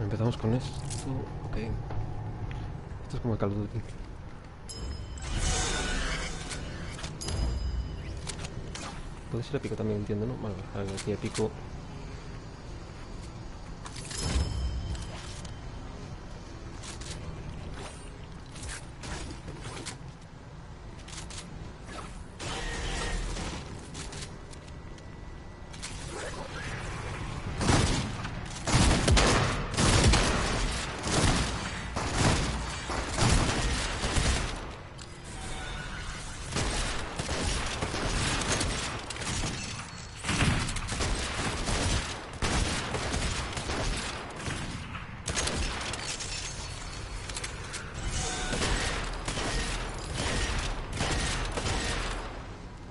Empezamos con esto. Ok. Esto es como el Call of Duty. Puede ser épico también, entiendo, ¿no? Vale, aquí épico.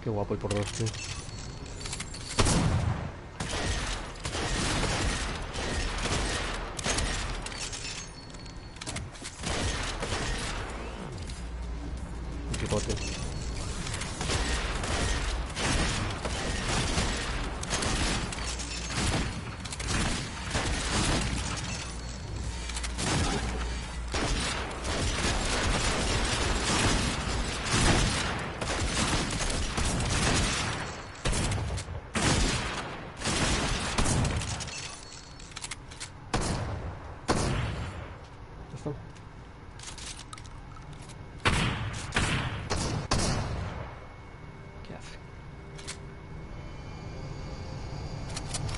Qué guapo el por dos, tío. Un picote. ¿Esto? ¿Qué hace?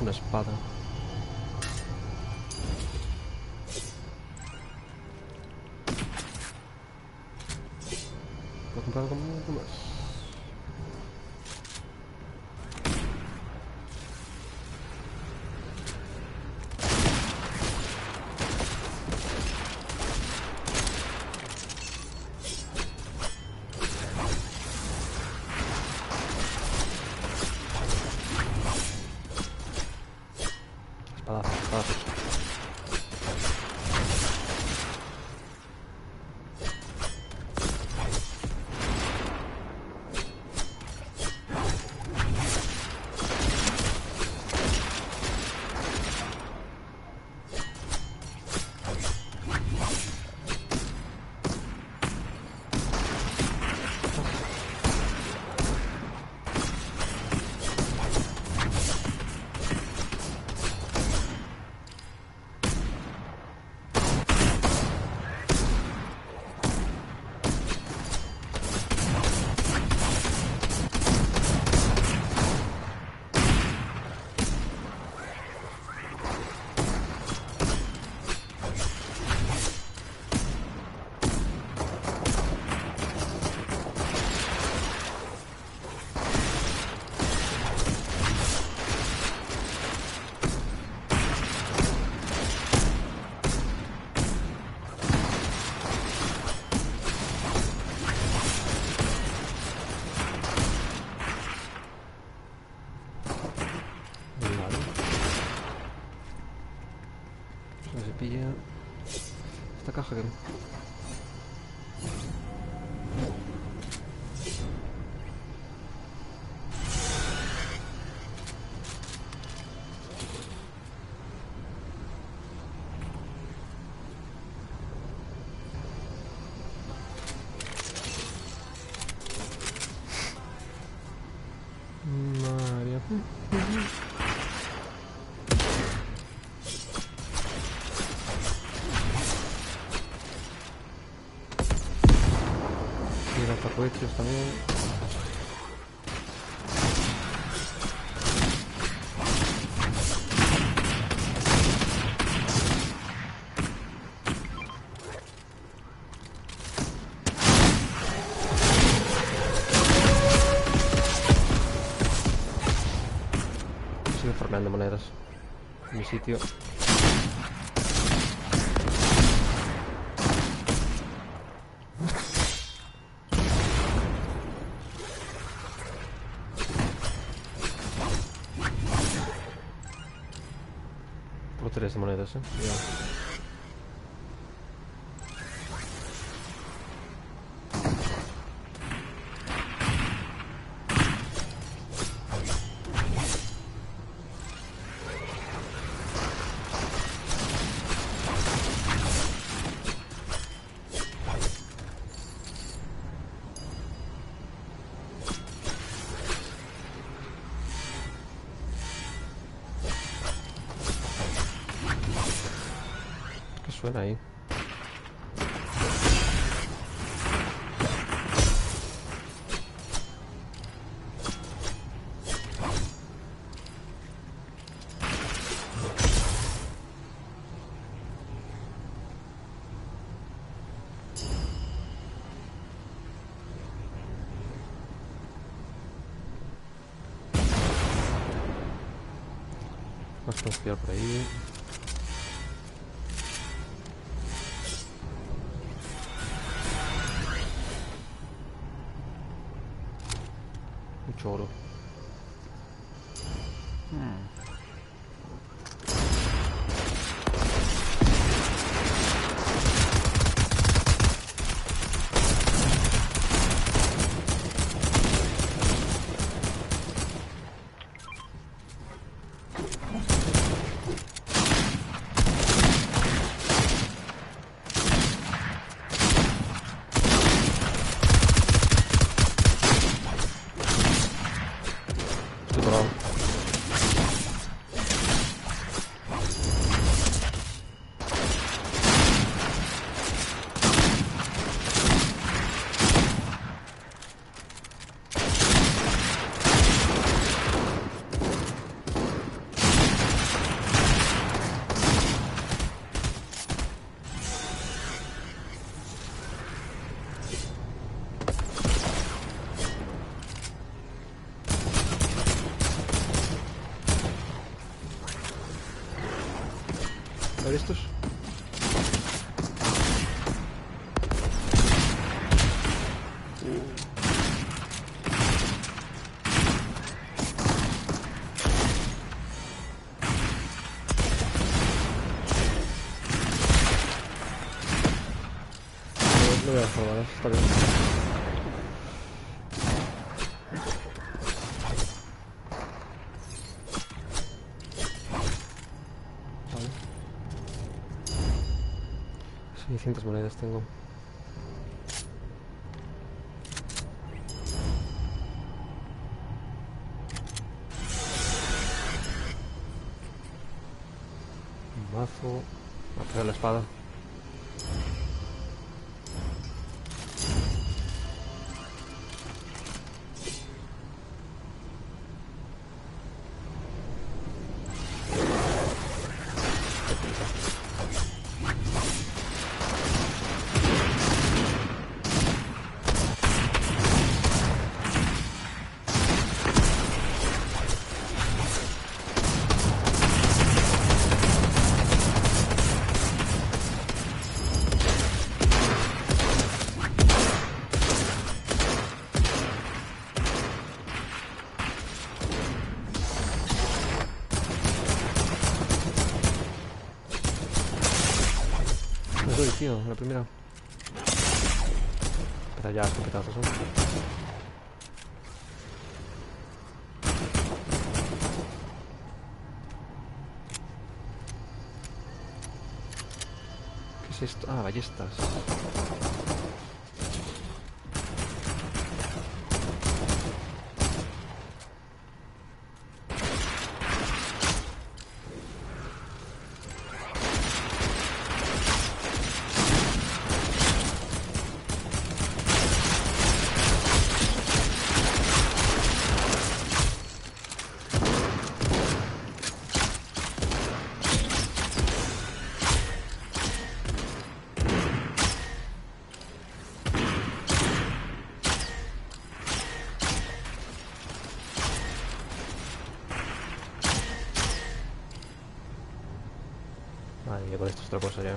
Una espada. ¿Puedo comprar algo más? Espadazo, espadazo. Vale. A ver si pilla esta caja que... María. Y los tapuechos también. Sigo farmeando monedas en mi sitio. Por 3 de monedas, cuidado. suena ahí. Más confiar por ahí. Mucho oro. Estoy colado. A ver estos. No voy a hacer balas, está bien. Vale. 600 monedas tengo. Un mazo. Voy a pegar la espada. Me doy, tío, la primera. Espera ya, escopetazos, ¿eh? ¿Qué es esto? Ah, ballestas. Vale, ya con esto es otra cosa ya.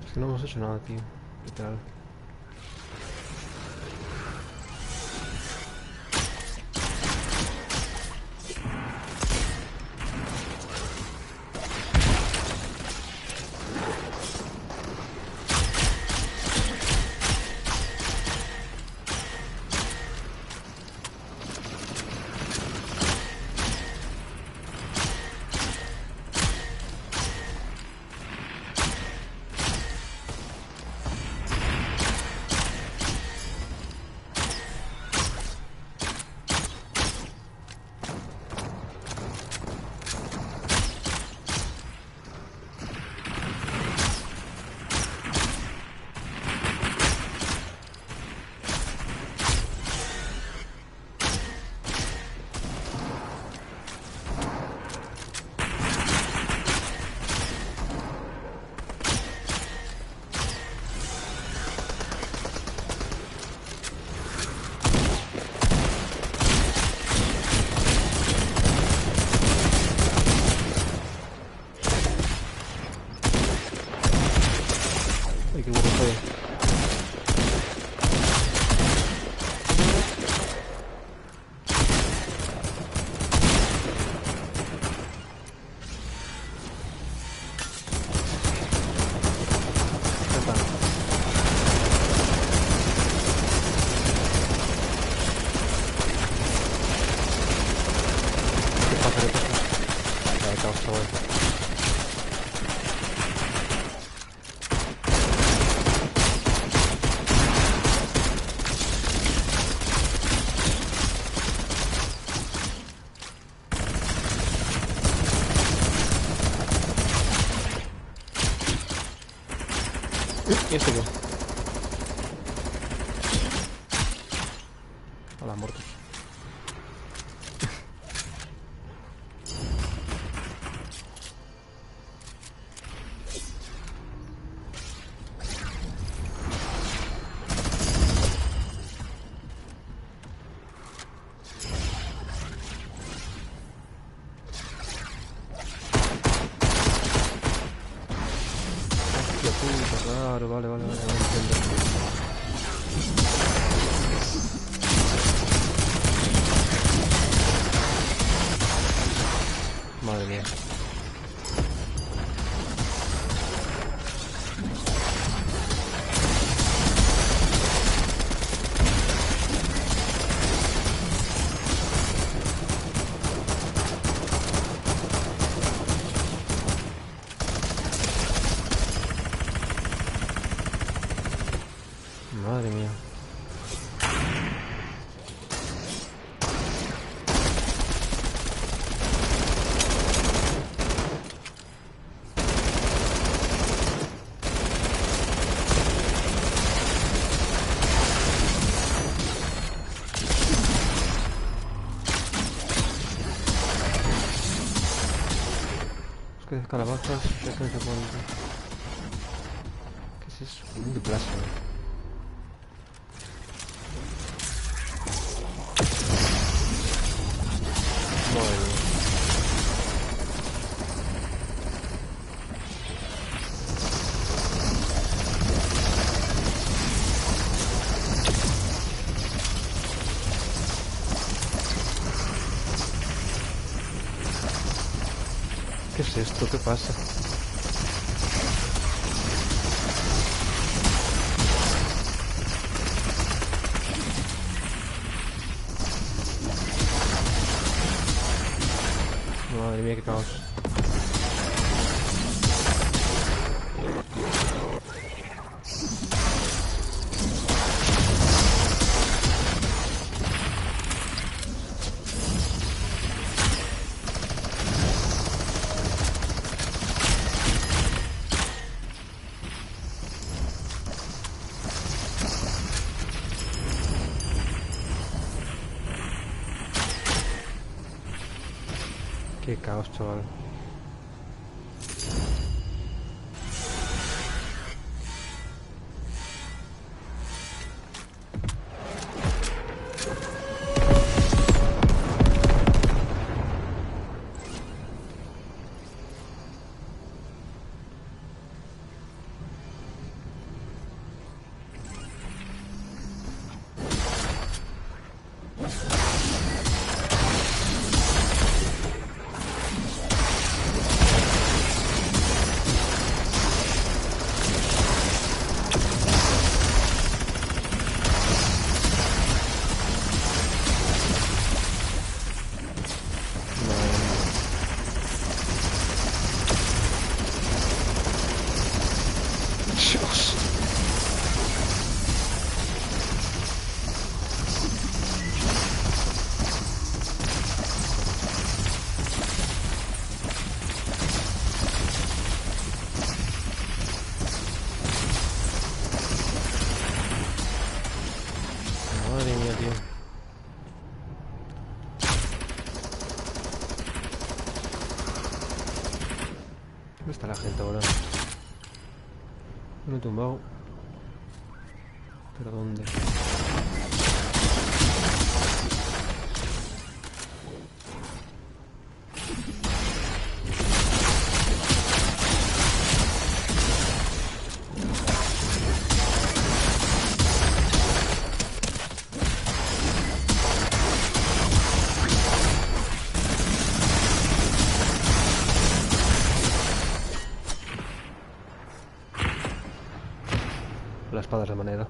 Es que no hemos hecho nada, tío. Literal. Ay, qué bueno estoy. Epa. ¿Qué pasa? ¿Qué pasa? Vale, caos, chaval. ¿Y esto qué? Hola, muertos. Hostia puta, claro, vale, vale, vale, no entiendo. Madre mía. Madre mía. Es que calabazas, ya que no se pueden... ¿Qué es eso? Un duplazo. Madre mía. ¿Qué es esto? ¿Qué pasa? Madre mía, qué caos. Qué caos, chaval. Dios. Madre mía, tío. ¿Dónde está la gente ahora? Me he tumbado. ¿Pero dónde? La espada es de moneda.